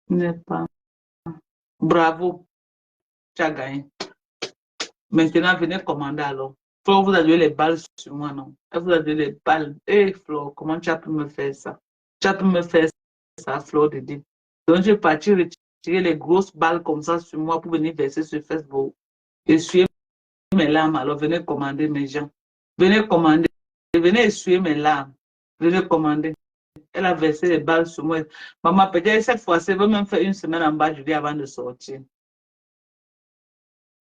N'est pas. Bravo, tu as gagné. Maintenant, venez commander alors. Flo, vous avez les balles sur moi, non? Vous avez les balles. Hé, Flo, comment tu as pu me faire ça? Tu as pu me faire ça, Flo, de dire. Donc, je vais partir retirer les grosses balles comme ça sur moi pour venir verser sur Facebook. Essuyer mes larmes, alors venez commander mes gens. Venez commander. Venez essuyer mes larmes. Venez commander. Elle a versé les balles sur moi. Maman, peut-être cette fois-ci, elle va même faire une semaine en bas du lit avant de sortir.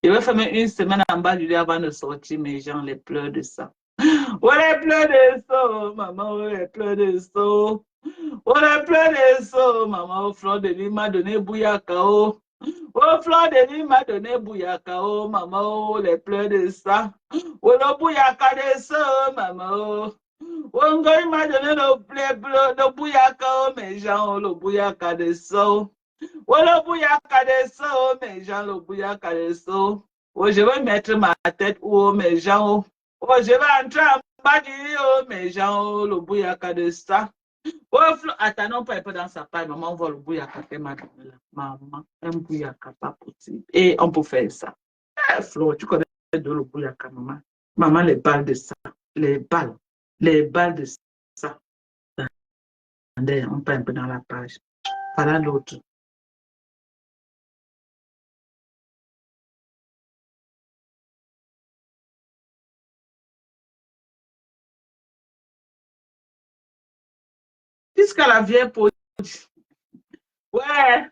Je vais faire même une semaine en bas du lit avant de sortir, mes gens, les pleurs de ça. Oh, les pleurs de ça, maman, oh, les pleurs de ça. Oh, les pleurs de ça, maman, oh, Fleur de Lys m'a donné Bouyaka, oh. Oh, Fleur de Lys m'a donné Bouyaka, oh, maman, oh, les pleurs de ça. Oh, le Bouyaka de ça, maman, oh. Oh, il m'a donné le Bouyaka, oh, mes gens, oh, le Bouyaka de ça. Oh, le Bouyaka de ça, oh, mes gens, le Bouyaka de ça. Oh, je vais mettre ma tête, oh, mes gens, oh. Oh, je vais entrer en bas du lit, oh, mes gens, oh, le Bouyaka de ça. Oh, attends, non, pas dans sa paille. Maman, on voit le Bouyaka que m'a donné là. Maman, un Bouyaka, pas possible. Et on peut faire ça. Eh, Flo, tu connais de le Bouyaka, maman. Maman, les balles de ça. Les balles de ça. Attendez, on peut un peu dans la page. Voilà l'autre. Jusqu'à la vieille peau. Ouais,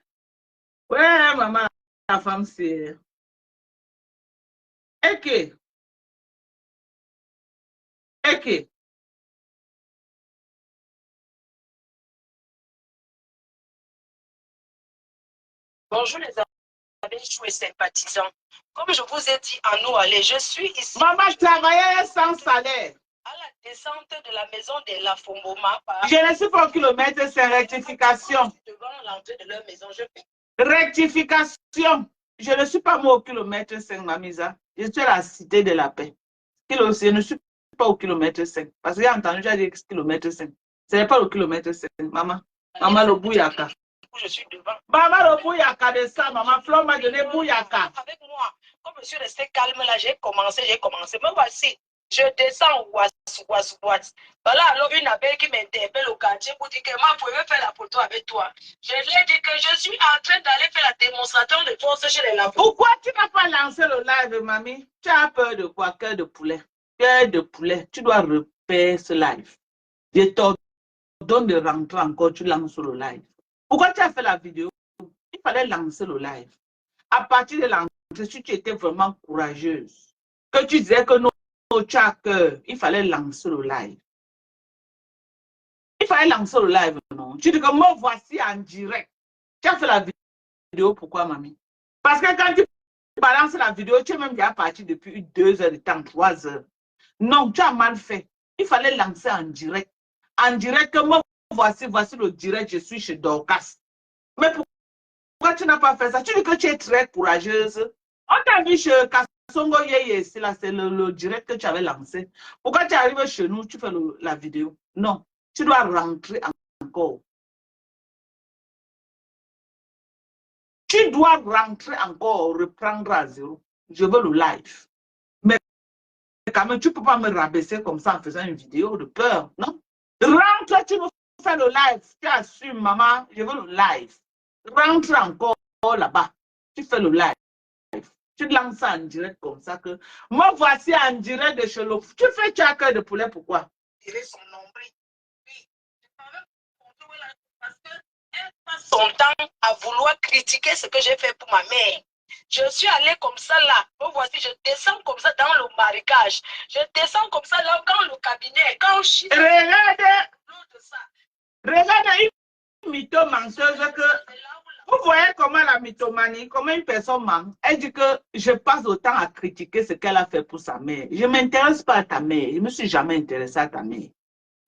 ouais, maman, la femme, c'est. Ok, ok. Bonjour les amis choués sympathisants. Comme je vous ai dit en nous aller, je suis ici. Maman, je travaillais sans salaire. À la descente de la maison de la Fomboma. Je ne suis pas au kilomètre, c'est rectification. Devant l'entrée de leur maison, je fais. Rectification. Je ne suis pas moi au kilomètre 5, Mamisa. Je suis à la cité de la paix. Je ne suis pas au kilomètre 5. Parce que j'ai entendu, j'ai dit kilomètre 5. Ce n'est pas au kilomètre 5, maman. Maman, le Bouyaka. Je suis devant. Maman, le Bouyaka de ça, maman. Flo m'a donné Bouyaka. Avec moi, comme je suis resté calme là, j'ai commencé. Me voici. Je descends, voilà alors une abeille qui m'interpelle au quartier pour dire que moi, je pouvais faire la photo avec toi. Je lui ai dit que je suis en train d'aller faire la démonstration de force chez les laveurs. Pourquoi tu n'as pas lancé le live, mamie? Tu as peur de quoi? Cœur de poulet. Cœur de poulet. Tu dois refaire ce live. Je t'ordonne de rentrer encore, tu lances le live. Pourquoi tu as fait la vidéo? Il fallait lancer le live. À partir de l'entrée, si tu étais vraiment courageuse, que tu disais que non, tu as cœur, il fallait lancer le live. Il fallait lancer le live, non? Tu dis que moi, voici en direct. Tu as fait la vidéo, pourquoi, mamie? Parce que quand tu balances la vidéo, tu es même déjà parti depuis 2 heures de temps, 3 heures. Non, tu as mal fait. Il fallait lancer en direct. En direct, que moi, voici le direct, je suis chez Dorcas. Mais pourquoi tu n'as pas fait ça? Tu dis que tu es très courageuse. On t'a vu chez Kassongo Yeye, c'est le direct que tu avais lancé. Pourquoi tu arrives chez nous, tu fais la vidéo? Non, tu dois rentrer encore. Tu dois rentrer encore, reprendre à zéro. Je veux le live. Mais quand même, tu ne peux pas me rabaisser comme ça en faisant une vidéo de peur, non? Rentre, tu nous fais le live. Tu assumes, maman, je veux le live. Rentre encore là-bas. Tu fais le live. Tu lances ça en direct comme ça que moi voici en direct de chez l'autre. Tu as cœur de poulet, pourquoi? Son nombril. Oui. Parce qu'elle passe son temps à vouloir critiquer ce que j'ai fait pour ma mère. Je suis allée comme ça là. Me voici, je descends comme ça dans le marécage. Je descends comme ça là dans le cabinet. Quand je suis. Regarde une mytho menteuse que. Vous voyez comment la mythomanie, comment une personne ment. Elle dit que je passe autant à critiquer ce qu'elle a fait pour sa mère. Je ne m'intéresse pas à ta mère. Je ne me suis jamais intéressée à ta mère.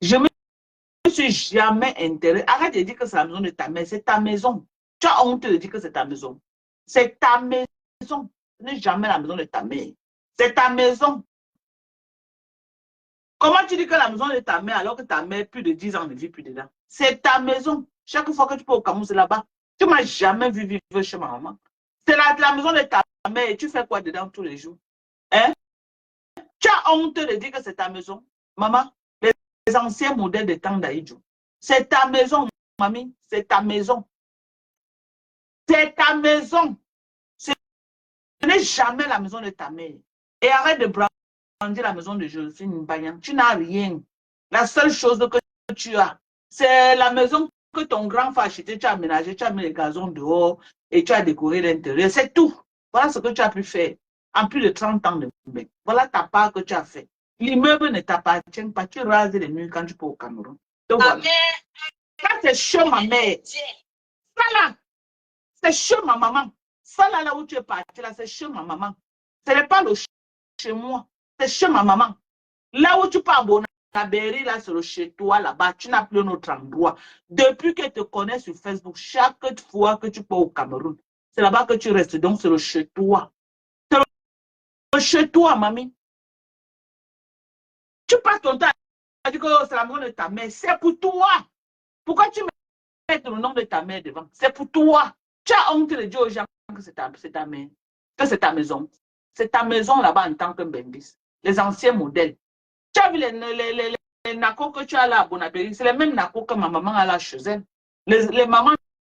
Je ne me suis jamais intéressée. Arrête de dire que c'est la maison de ta mère. C'est ta maison. Tu as honte de dire que c'est ta maison. C'est ta maison. Ce n'est jamais la maison de ta mère. C'est ta maison. Comment tu dis que la maison de ta mère alors que ta mère, plus de 10 ans, ne vit plus dedans? C'est ta maison. Chaque fois que tu peux au Cameroun, c'est là-bas. Tu m'as jamais vu vivre chez ma maman. C'est la maison de ta mère et tu fais quoi dedans tous les jours? Hein? Tu as honte de dire que c'est ta maison. Maman, les anciens modèles de temps d'Aïdjou. C'est ta maison, mamie. C'est ta maison. C'est ta maison. Ce n'est jamais la maison de ta mère. Et arrête de brandir la maison de Joséphine Mbayan. Tu n'as rien. La seule chose que tu as, c'est la maison que ton grand frère a acheté. Tu as aménagé, tu as mis les gazons dehors et tu as décoré l'intérieur. C'est tout. Voilà ce que tu as pu faire en plus de 30 ans de mec. Voilà ta part que tu as fait. L'immeuble ne t'appartient pas. Tu rases les murs quand tu peux au Cameroun. Donc voilà. Ça, c'est chez ma mère. Ça là, c'est chez ma maman. Ça là où tu es parti, là, c'est chez ma maman. Ce n'est pas le chez moi. C'est chez ma maman. Là où tu pars à Bonabéry, là, c'est le chez toi, là-bas. Tu n'as plus un autre endroit. Depuis qu'elle te connaît sur Facebook, chaque fois que tu pars au Cameroun, c'est là-bas que tu restes. Donc, c'est le chez toi. C'est le chez toi, mamie. Tu passes ton temps à dire que c'est la maison de ta mère. C'est pour toi. Pourquoi tu mets le nom de ta mère devant? C'est pour toi. Tu as honte de dire aux gens que c'est ta mère, que c'est ta maison. C'est ta maison là-bas en tant que Bembis. Les anciens modèles. Tu as vu les nacos que tu as là à Bonabéry, c'est les mêmes nacos que ma maman a là chez elle. Les mamans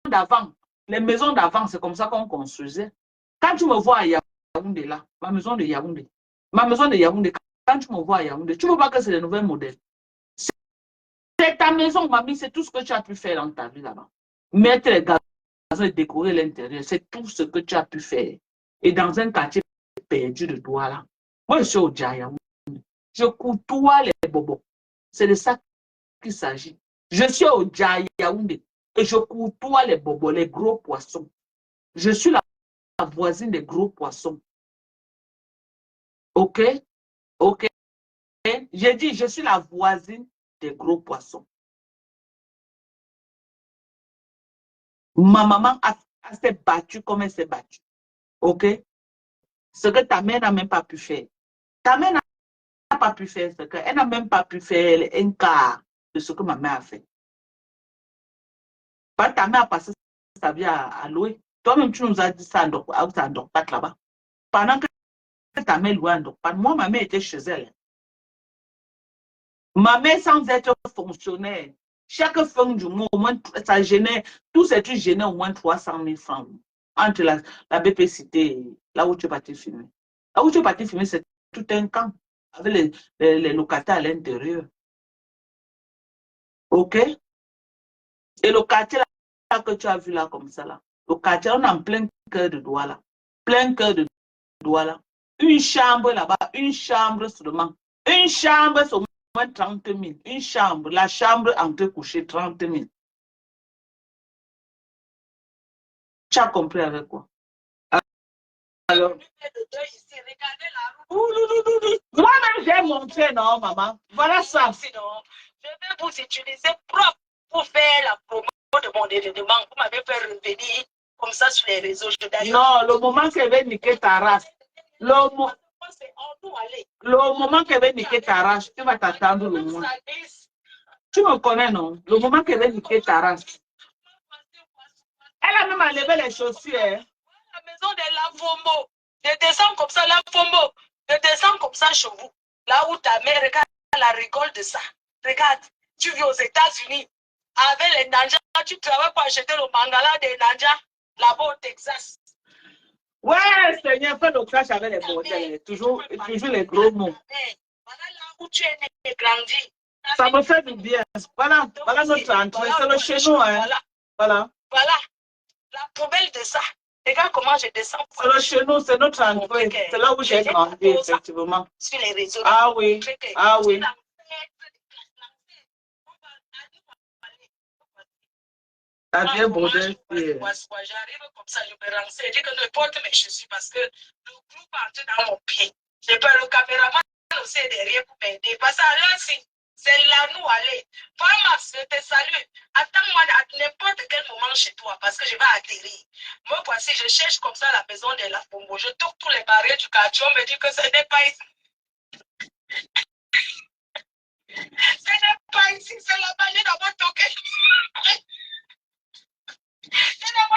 d'avant, les maisons d'avant, c'est comme ça qu'on construisait. Quand tu me vois à Yaoundé là, ma maison de Yaoundé, quand tu me vois à Yaoundé, tu ne vois pas que c'est les nouveaux modèles. C'est ta maison, mamie, c'est tout ce que tu as pu faire dans ta vie là-bas. Mettre les gazons et décorer l'intérieur, c'est tout ce que tu as pu faire. Et dans un quartier perdu de Douala. Moi, je suis au Djayaoundé. Je côtoie les bobos. C'est de ça qu'il s'agit. Je suis au Djayaoundé et je côtoie les bobos, les gros poissons. Je suis la voisine des gros poissons. OK? OK? J'ai dit, je suis la voisine des gros poissons. Ma maman s'est battue comme elle s'est battue. OK? Ce que ta mère n'a même pas pu faire. Ta mère n'a pas pu faire ce que. Elle n'a même pas pu faire un quart de ce que ma mère a fait. Ta mère a passé sa vie à louer. Toi-même, tu nous as dit ça à Ndokpat là-bas. Pendant que ta mère louait à Ndokpat, moi, ma mère était chez elle. Ma mère, sans être fonctionnaire, chaque fin du mois, au moins, ça gênait, tous ces trucs gênaient au moins 300 000 francs entre la BPCT et là où tu es parti filmer. Là où tu es parti filmer, c'est tout un camp avec les locataires à l'intérieur. OK? Et le quartier là que tu as vu là comme ça, là, le quartier, on est en plein cœur de Douala. Plein cœur de Douala. Une chambre là-bas, une chambre seulement. Une chambre, c'est au moins 30 000. Une chambre, la chambre entre coucher, 30 000. Tu as compris avec quoi? Alors, moi-même, j'ai montré, non, maman. Voilà ça. Sinon, je vais vous utiliser propre pour faire la promo de mon événement. Vous m'avez fait revenir comme ça sur les réseaux. Non, le moment qu'elle va niquer ta race. Le moment qu'elle va niquer ta race, tu vas t'attendre le moins. Tu me connais, non? Le moment qu'elle va niquer ta race. Elle a même enlevé les chaussures. Hein. La maison de la Fombo. Je descends comme ça, la Fombo. Je descends comme ça chez vous. Là où ta mère, regarde, la rigole de ça. Regarde, tu vis aux États-Unis. Avec les Nanja, tu travailles pour acheter le mangala des Nanja, là-bas au Texas. Ouais, Seigneur, fais le crash avec les bordels. Toujours les gros mots. Voilà là où tu es né et grandi. Ça me fait du bien. Voilà notre entrée. C'est le chez nous. Hein. Voilà. La poubelle de ça. Regarde comment je descends. C'est le chez nous, c'est notre entrée. C'est là où j'ai grandi, effectivement. Sur les réseaux. Ah oui. Ah oui. Ça vient bordel. J'arrive comme ça, je me renseigne. Je dis que n'importe mais je suis parce que le groupe entre dans mon pied. J'ai peur le caméraman aussi derrière pour m'aider. Parce que là, c'est là nous aller. Max, je te salue. Attends-moi à n'importe quel moment chez toi parce que je vais atterrir. Moi, voici, je cherche comme ça la maison de la Fombo. Je toque tous les barrières du quartier. On me dit que ce n'est pas ici. Ce n'est pas ici, c'est là-bas. J'ai d'abord toqué. J'ai d'abord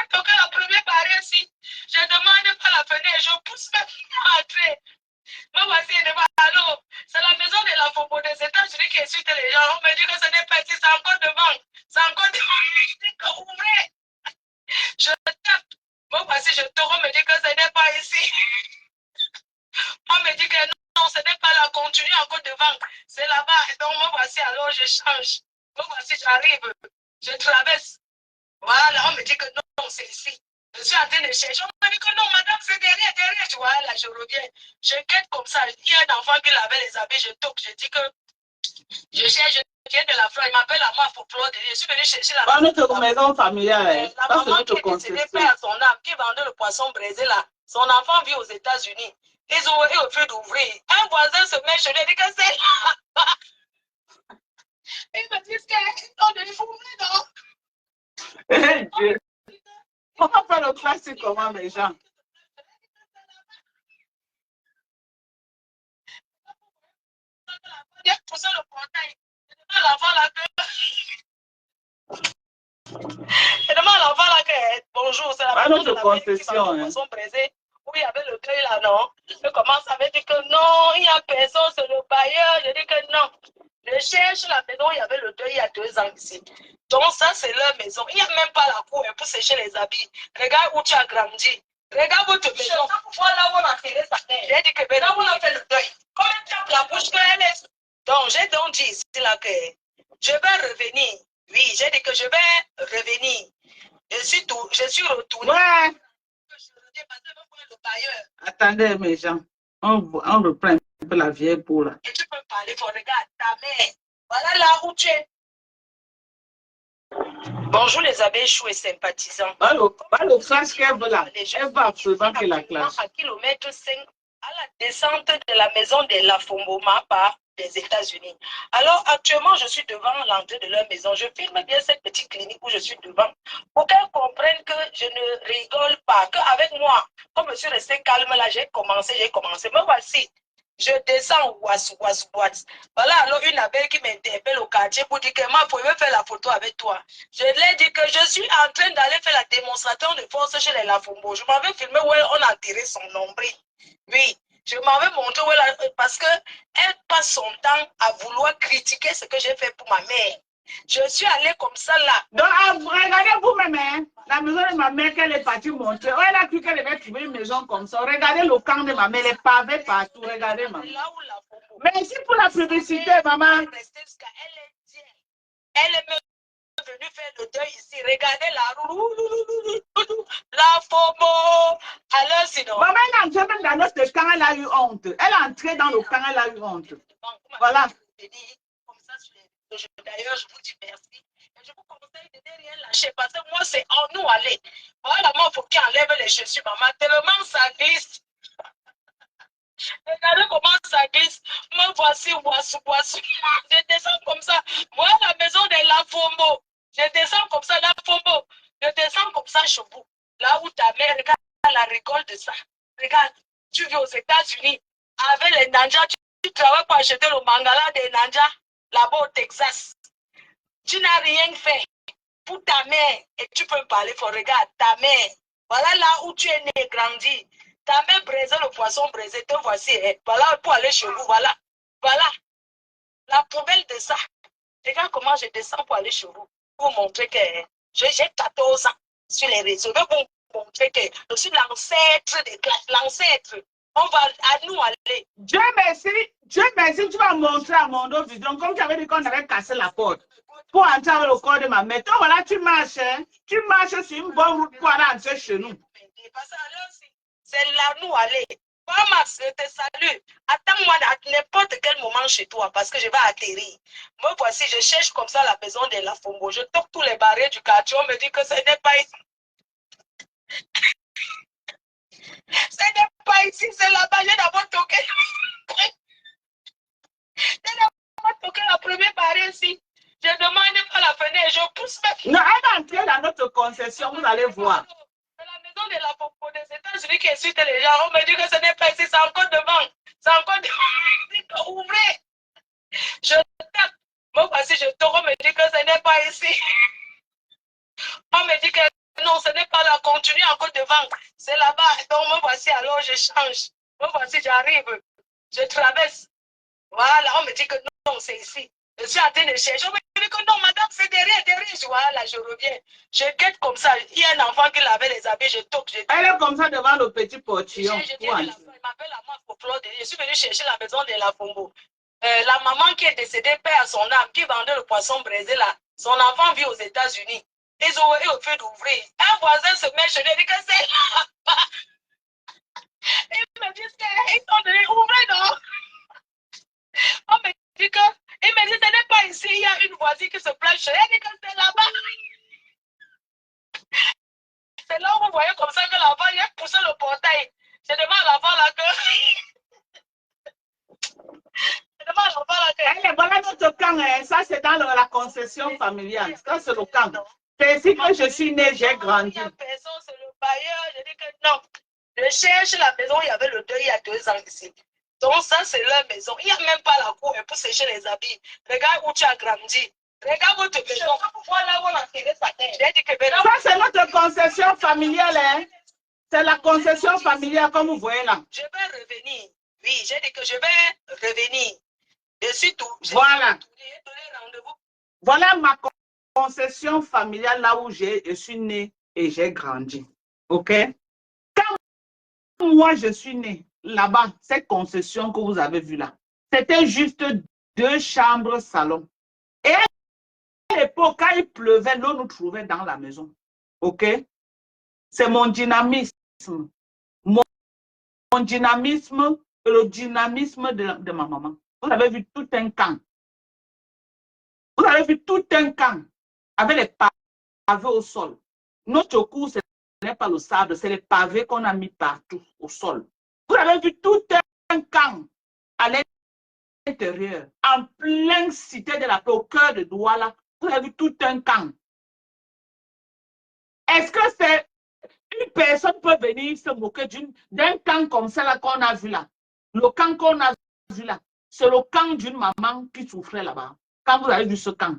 n'est pas ici, c'est encore devant. C'est encore devant. Ouvrez. Je tape. Moi, voici, je te me dit que ce n'est pas ici. On me dit que non, ce n'est pas là, continue encore devant. C'est là-bas. Donc, moi, voici, alors je change. Moi, voici, j'arrive. Je traverse. Voilà, on me dit que non, c'est ici. Je suis en train de chercher. On me dit que non, madame, c'est derrière, derrière. Tu vois, là, je reviens. Je quête comme ça. Il y a un enfant qui lavait les habits. Je toque. Je dis que je cherche. Je viens de la fleur. Il m'appelle à moi pour pleurer. Je suis venu chercher la maison. Notre maison familiale. La maman qui était père à son âme, qui vendait le poisson braisé là. Son enfant vit aux États-Unis. Ils ont eu au feu d'ouvrir. Un voisin se met chez lui et dit que c'est là. Ils me disent qu'il faut ouvrir, non? Comment faire le classique comment mes gens? Il a poussé le portail. Il demande à l'enfant là que... Il demande à l'enfant là que... Bonjour, c'est la maison de la concession, qui poisson braisé. Où il y avait le deuil là, non? Je commence à me dire que non, il n'y a personne, c'est le bailleur. Je dis que non. Je cherche la maison, il y avait le deuil il y a 2 ans ici. Donc ça, c'est leur maison. Il n'y a même pas la cour pour sécher les habits. Regarde où tu as grandi. Regarde votre maison. Voilà où on a tiré sa mère. J'ai dit que là où on a fait le deuil. Comment tu as la bouche qu'elle est? Donc, j'ai donc dit ici là que je vais revenir. Oui, j'ai dit que je vais revenir. Je suis retourné. Ouais. Attendez, mes gens. On reprend un peu la vieille peau là. Et tu peux parler, faut regarder ta mère. Voilà là où tu es. Bonjour les abeilles choues et sympathisants. Le clash qu'elle veut là. Elle va absolument que la clash. À kilomètre 5 à la descente de la maison de la Fomboma par des États-Unis. Alors actuellement, je suis devant l'entrée de leur maison. Je filme bien cette petite clinique où je suis devant pour qu'elles comprennent que je ne rigole pas, qu'avec moi, comme je suis resté calme là, j'ai commencé. Me voici. Je descends, voilà, alors une abeille qui m'interpelle au quartier pour dire que moi, je pouvais faire la photo avec toi. Je lui ai dit que je suis en train d'aller faire la démonstration de force chez les Lafombo. Je m'avais filmé où on a tiré son nombril. Oui, je m'avais montré où parce qu'elle passe son temps à vouloir critiquer ce que j'ai fait pour ma mère. Je suis allée comme ça là. Donc, regardez vous-même, hein, la maison de ma mère qu'elle est partie montrer. Elle a cru qu'elle avait trouvé une maison comme ça. Regardez le camp de ma mère, les pavés partout. Regardez, maman. Merci pour la publicité, maman. Elle est venue faire le deuil ici. Regardez la FOMO. Alors, sinon. Maman, elle est entrée même dans notre camp, elle a eu honte. Elle est entrée dans le camp, elle a eu honte. Voilà. D'ailleurs, je vous dis merci. Et je vous conseille de ne rien lâcher parce que moi, c'est en nous aller. Voilà, moi, il faut qu'il enlève les chaussures, maman. Tellement ça glisse. Regardez comment ça glisse. Me voici, je descends comme ça. Moi, la maison de la Fombo. Je descends comme ça, la Fombo. Je descends comme ça chez vous. Là où ta mère, regarde, la rigole de ça. Regarde, tu vis aux États-Unis. Avec les Nanjas, tu travailles pour acheter le mangala des Nanjas. Là-bas au Texas. Tu n'as rien fait pour ta mère. Et tu peux parler pour regarder ta mère. Voilà là où tu es né, grandi. Ta mère braisait le poisson braisé. Te voici. Voilà pour aller chez vous. Voilà. Voilà. La poubelle de ça. Regarde comment je descends pour aller chez vous. Pour montrer que j'ai 14 ans sur les réseaux. Pour montrer que je suis l'ancêtre des classes. L'ancêtre. On va à nous aller. Dieu merci, tu vas montrer à mon dos vision, comme tu avais dit qu'on avait cassé la porte pour entrer avec le corps de ma mère. Donc voilà, tu marches sur une bonne route pour aller entrer chez nous. C'est là nous aller. Max, je te salue. Attends-moi à n'importe quel moment chez toi parce que je vais atterrir. Moi, voici, je cherche comme ça la maison de la Fombo. Je toque tous les barrières du quartier. On me dit que ce n'est pas ici. Ce n'est pas ici, c'est là-bas. J'ai d'abord toqué. J'ai d'abord toqué la première barrière ici. Je demande pas la fenêtre, je pousse mes... Non, elle va entrer dans notre concession, vous allez voir. C'est la maison de la Fombo des États-Unis qui insulte les gens. On me dit que ce n'est pas ici, c'est encore devant. C'est encore devant. Ouvrez. Je tape. Moi, voici, je toque. On me dit que ce n'est pas ici. On me dit que non, ce n'est pas là. Continue encore devant. C'est là-bas. Donc, me voici, alors je change. Me voici, j'arrive. Je traverse. Voilà, on me dit que non, c'est ici. Je suis en train de chercher. On me dit derrière, je vois là, je reviens. Je guette comme ça. Il y a un enfant qui lavait les habits, je toque. Elle est comme ça devant le petit portillon. Je dis, il m'appelle la maman pour Flore. Je suis venue chercher la maison de la Fombo. La maman qui est décédée, perd à son âme, qui vendait le poisson braisé là. Son enfant vit aux États-Unis. Ils ont eu au fait d'ouvrir. Un voisin se met chez lui, il dit que c'est là. Il me dit, ils sont venus ouvrir, non? On me dit que, il me dit, ce n'est pas ici, il y a une voisine qui se plaint chez elle, il dit que c'est là-bas. C'est là où vous voyez comme ça que l'enfant, il a poussé le portail. Je demande à l'enfant là que... Voilà notre camp, hein. Ça c'est dans la concession familiale. Ça c'est le camp. C'est ici que je suis née, j'ai grandi. Il n'y a personne, c'est le bailleur. Je dis que non. Je cherche la maison, il y avait le deuil il y a 2 ans ici. Donc ça c'est leur maison. Il n'y a même pas la cour pour sécher les habits. Regarde où tu as grandi. Regarde votre maison. Voilà où on a tiré sa tête. Ça c'est notre concession familiale. Hein. C'est la concession familiale comme vous voyez là. Je vais revenir. Oui, j'ai dit que je vais revenir. Je suis tout. Voilà. Voilà ma concession familiale là où je suis née et j'ai grandi. OK? Quand moi je suis née là-bas, cette concession que vous avez vue là, c'était juste 2 chambres salon. Et à l'époque, quand il pleuvait, l'eau nous trouvait dans la maison. OK? C'est mon dynamisme. Mon dynamisme, le dynamisme de ma maman. Vous avez vu tout un camp. Vous avez vu tout un camp avec les pavés au sol. Notre cours, ce n'est pas le sable, c'est les pavés qu'on a mis partout au sol. Vous avez vu tout un camp à l'intérieur, en pleine cité de la paix, au cœur de Douala. Vous avez vu tout un camp. Est-ce que c'est une personne peut venir se moquer d'un camp comme ça qu'on a vu là? Le camp qu'on a vu là, c'est le camp d'une maman qui souffrait là-bas. Quand vous avez vu ce camp.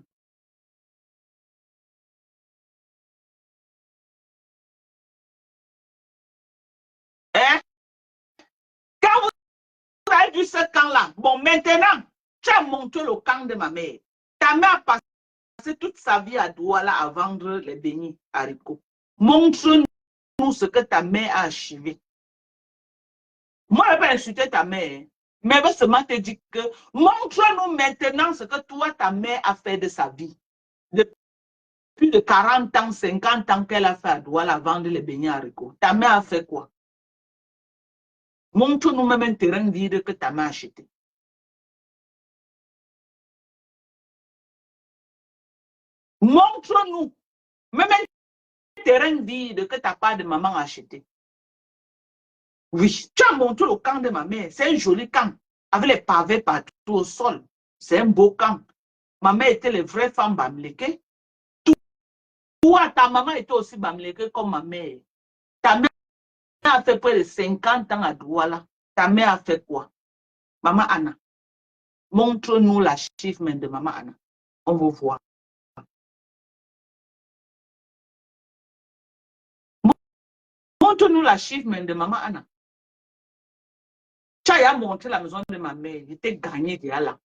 Hein? Quand vous avez vu ce camp-là, bon, maintenant, tu as monté le camp de ma mère. Ta mère a passé toute sa vie à Douala à vendre les beignets haricots. Montre-nous ce que ta mère a achevé. Moi, je ne vais pas insulter ta mère, mais je vais seulement te dire que montre-nous maintenant ce que toi, ta mère a fait de sa vie. Depuis plus de 40 ans, 50 ans qu'elle a fait à Douala à vendre les beignets haricots. Ta mère a fait quoi? Montre-nous même un terrain vide que ta mère a acheté. Montre-nous même un terrain vide que ta part de maman a acheté. Oui, tu as montré le camp de ma mère. C'est un joli camp avec les pavés partout au sol. C'est un beau camp. Ma mère était les vraies femmes bamléké. Toi, ta maman était aussi bamléké comme ma mère. Ta mère a fait près de 50 ans à Douala. Ta mère a fait quoi? Maman Anna, montre-nous l'achievement de maman Anna. On va voir. Montre-nous l'achievement de maman Anna. Tu as montré la maison de ma mère. Il était gagné déjà là.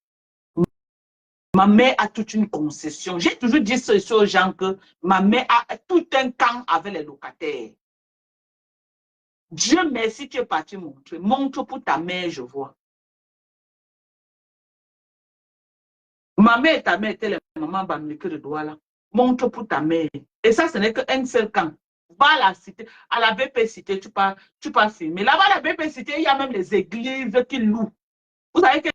Ma mère a toute une concession. J'ai toujours dit ceci aux gens que ma mère a tout un camp avec les locataires. Dieu merci, tu es parti montrer. Montre pour ta mère, je vois. Ma mère et ta mère étaient les mamans bamléké de Douala. Montre pour ta mère. Et ça, ce n'est qu'un seul camp. Va à la cité, à la BP Cité, tu peux filmer. Là-bas, à la BP Cité, il y a même les églises qui louent. Vous savez que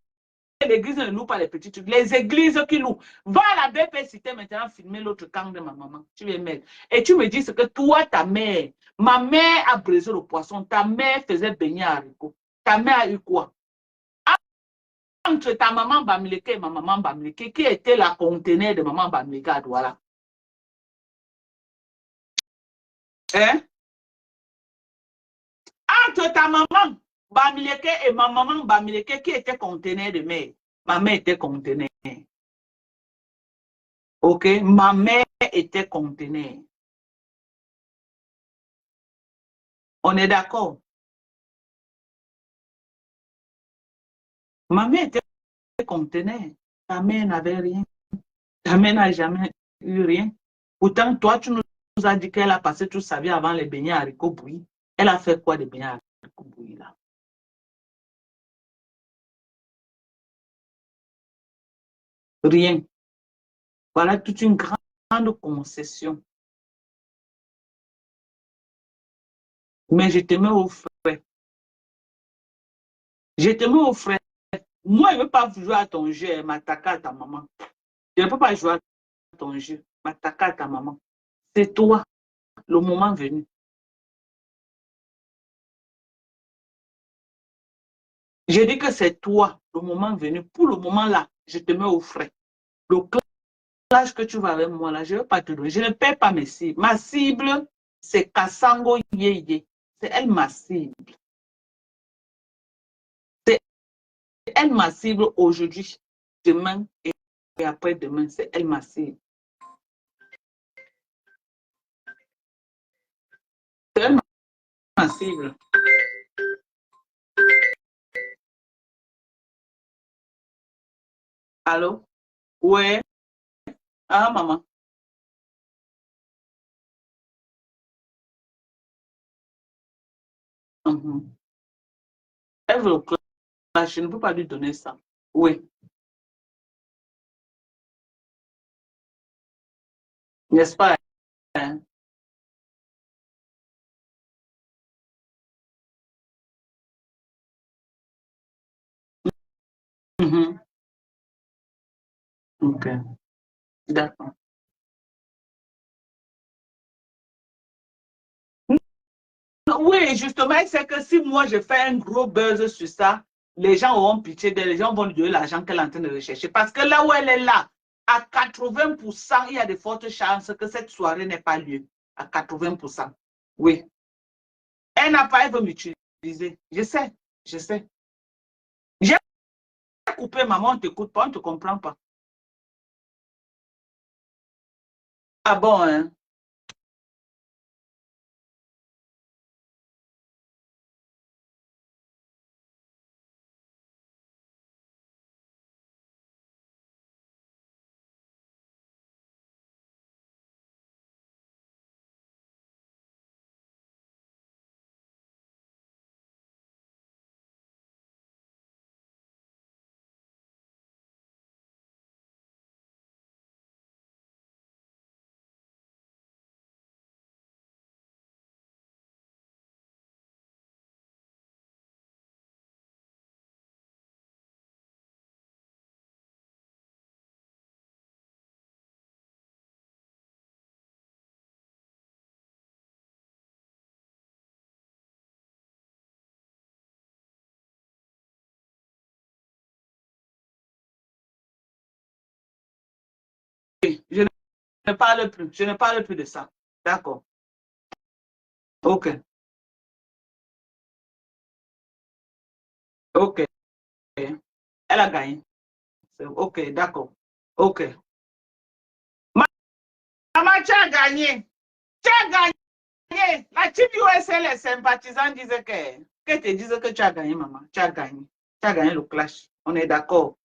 l'église ne loue pas les petits trucs. Les églises qui louent. Va à la BP Cité maintenant filmer l'autre camp de ma maman. Tu viens mettre. Et tu me dis ce que toi, ta mère, ma mère a brisé le poisson. Ta mère faisait baigner à haricot. Ta mère a eu quoi? Entre ta maman Bamléké et ma maman Bamléké, qui était la conteneur de maman Bamléké à Douala? Hein? Entre ta maman Bamléké et ma maman Bamléké, qui était conteneur de mère? Ma mère était conteneur. Ok? Ma mère était conteneur. On est d'accord? Ma mère était conteneur. Ta mère n'avait rien. Ta mère n'a jamais eu rien. Pourtant, toi, tu nous as dit qu'elle a passé toute sa vie avant les beignets haricots bouillis. Elle a fait quoi des beignets haricots bouillis là? Rien. Voilà toute une grande concession. Mais je te mets au frais. Je te mets au frais. Moi, je ne veux pas jouer à ton jeu et m'attaquer à ta maman. Je ne peux pas jouer à ton jeu, m'attaquer à ta maman. C'est toi, le moment venu. Je dis que c'est toi, le moment venu. Pour le moment là, je te mets au frais. Le clash que tu vas avec moi là, je ne veux pas te donner. Je ne paie pas mes cibles. Ma cible, c'est Kassango Yeye. C'est elle ma cible. C'est elle ma cible aujourd'hui, demain et après-demain. C'est elle ma cible. C'est elle ma cible. Allô? Ouais. Ah, maman. Mhm. Elle veut le clash. Je ne peux pas lui donner ça. Oui. N'est-ce pas? Hein? Mhm. Ok. D'accord. Oui, justement, c'est que si moi je fais un gros buzz sur ça, les gens auront pitié d'elle, les gens vont lui donner l'argent qu'elle est en train de rechercher. Parce que là où elle est là, à 80%, il y a de fortes chances que cette soirée n'ait pas lieu. À 80%. Oui. Elle n'a pas, elle veut m'utiliser. Je sais, je sais. J'ai coupé, maman, on ne t'écoute pas, on ne te comprend pas. Ah bon, hein? Oui, je ne parle plus. Je ne parle plus de ça. D'accord. OK. OK. Elle a gagné. OK, d'accord. OK. Maman, tu as gagné. Tu as gagné. La team USA, les sympathisants disaient que te disent que tu as gagné, maman. Tu as gagné. Tu as gagné le clash. On est d'accord.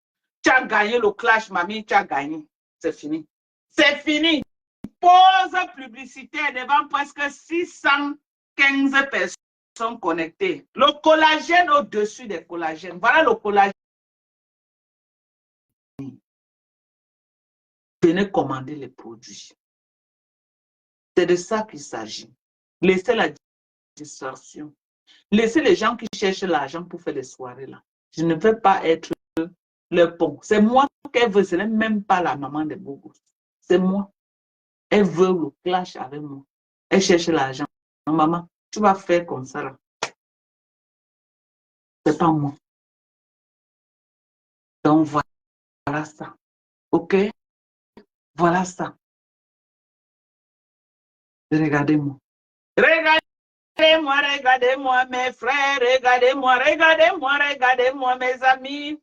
Tu as gagné le clash, mamie. Tu as gagné. C'est fini. C'est fini. Pause publicitaire devant presque 615 personnes connectées. Le collagène au-dessus des collagènes. Voilà le collagène. Venez commander les produits. C'est de ça qu'il s'agit. Laissez la distraction. Laissez les gens qui cherchent l'argent pour faire des soirées là. Je ne veux pas être le pont. C'est moi qu'elle veut. Ce n'est même pas la maman des beaux gosses. C'est moi. Elle veut le clash avec moi. Elle cherche l'argent. Maman, tu vas faire comme ça là. C'est pas moi. Donc voilà ça. OK? Voilà ça. Regardez-moi. Regardez-moi, regardez-moi mes frères. Regardez-moi, regardez-moi, regardez-moi mes amis.